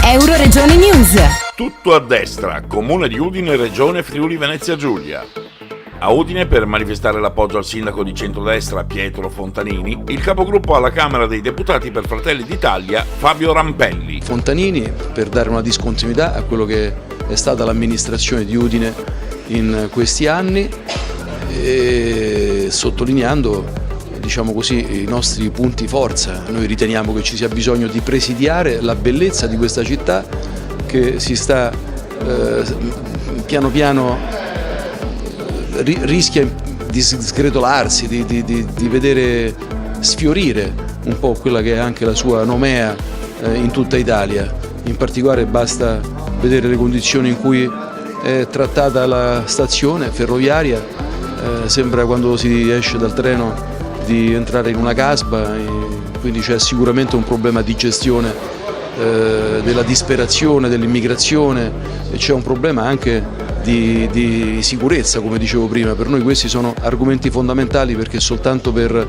Euroregione News. Tutto a destra, Comune di Udine, Regione Friuli Venezia Giulia. A Udine, per manifestare l'appoggio al sindaco di centrodestra Pietro Fontanini, il capogruppo alla Camera dei Deputati per Fratelli d'Italia Fabio Rampelli. Fontanini per dare una discontinuità a quello che è stata l'amministrazione di Udine in questi anni e sottolineando, diciamo così, i nostri punti forza. Noi riteniamo che ci sia bisogno di presidiare la bellezza di questa città che si sta piano piano rischia di sgretolarsi, di vedere sfiorire un po' quella che è anche la sua nomea in tutta Italia. In particolare basta vedere le condizioni in cui è trattata la stazione ferroviaria, sembra quando si esce dal treno di entrare in una casba, quindi c'è sicuramente un problema di gestione della disperazione, dell'immigrazione, e c'è un problema anche di sicurezza, come dicevo prima. Per noi questi sono argomenti fondamentali, perché soltanto per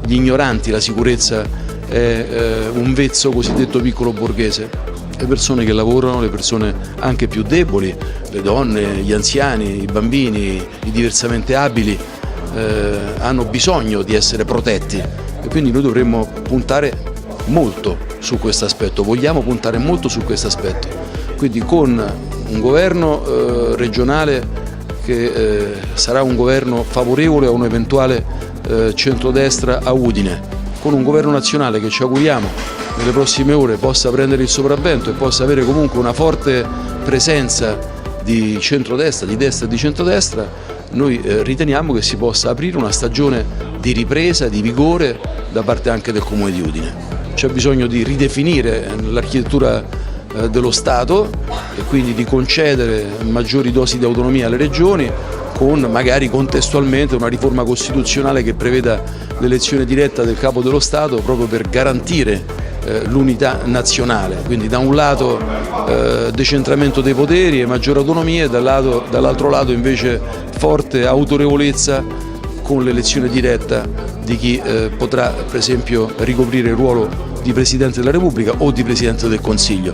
gli ignoranti la sicurezza è un vezzo cosiddetto piccolo borghese. Le persone che lavorano, le persone anche più deboli, le donne, gli anziani, i bambini, i diversamente abili, hanno bisogno di essere protetti, e quindi noi dovremmo puntare molto su questo aspetto, vogliamo puntare molto su questo aspetto, quindi con un governo regionale che sarà un governo favorevole a un eventuale centrodestra a Udine, con un governo nazionale che ci auguriamo nelle prossime ore possa prendere il sopravvento e possa avere comunque una forte presenza di centrodestra, di destra e di centrodestra. Noi riteniamo che si possa aprire una stagione di ripresa, di vigore da parte anche del Comune di Udine. C'è bisogno di ridefinire l'architettura dello Stato e quindi di concedere maggiori dosi di autonomia alle regioni, con magari contestualmente una riforma costituzionale che preveda l'elezione diretta del capo dello Stato, proprio per garantire l'unità nazionale. Quindi da un lato decentramento dei poteri e maggiore autonomia, e dall'altro lato invece forte autorevolezza con l'elezione diretta di chi potrà per esempio ricoprire il ruolo di Presidente della Repubblica o di Presidente del Consiglio.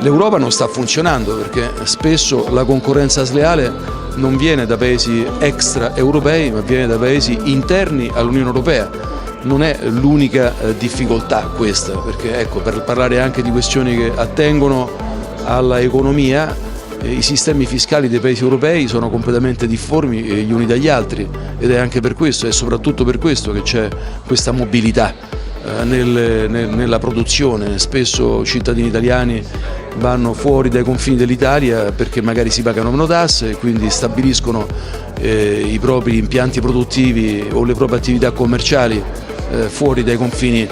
L'Europa non sta funzionando perché spesso la concorrenza sleale non viene da paesi extraeuropei, ma viene da paesi interni all'Unione Europea. Non è l'unica difficoltà questa, perché ecco, per parlare anche di questioni che attengono alla economia, i sistemi fiscali dei paesi europei sono completamente difformi gli uni dagli altri, ed è anche per questo e soprattutto per questo che c'è questa mobilità nella produzione. Spesso cittadini italiani vanno fuori dai confini dell'Italia perché magari si pagano meno tasse e quindi stabiliscono i propri impianti produttivi o le proprie attività commerciali fuori dai confini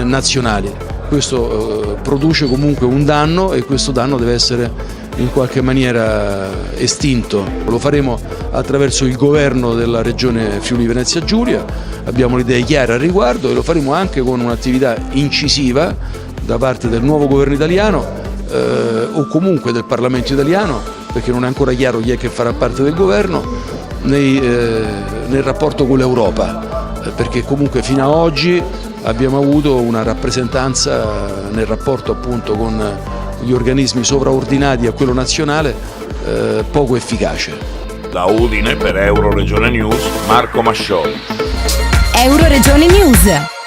nazionali. Questo produce comunque un danno e questo danno deve essere in qualche maniera estinto. Lo faremo attraverso il governo della regione Friuli Venezia Giulia, abbiamo le idee chiare al riguardo, e lo faremo anche con un'attività incisiva da parte del nuovo governo italiano o comunque del Parlamento italiano, perché non è ancora chiaro chi è che farà parte del governo, nel rapporto con l'Europa, perché comunque fino ad oggi abbiamo avuto una rappresentanza nel rapporto appunto con gli organismi sovraordinati a quello nazionale poco efficace. Da Udine per Euroregione News, Marco Mascioli. Euroregione News.